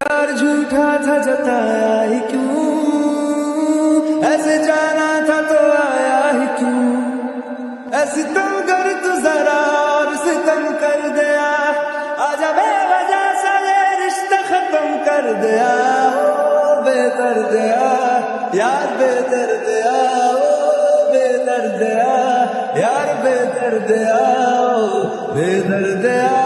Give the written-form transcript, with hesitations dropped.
प्यार झूठा था जताया ही क्यों, ऐसे जाना था तो आया ही क्यों। ऐसी तुम कर तू जरा और सितम कर दिया, आजा बेवजह सा ये रिश्ता खत्म कर दिया। ओ बेदर्दिया यार बेदर्दिया, ओ बेदर्दिया यार बेदर्दिया, ओ बेदर्दिया।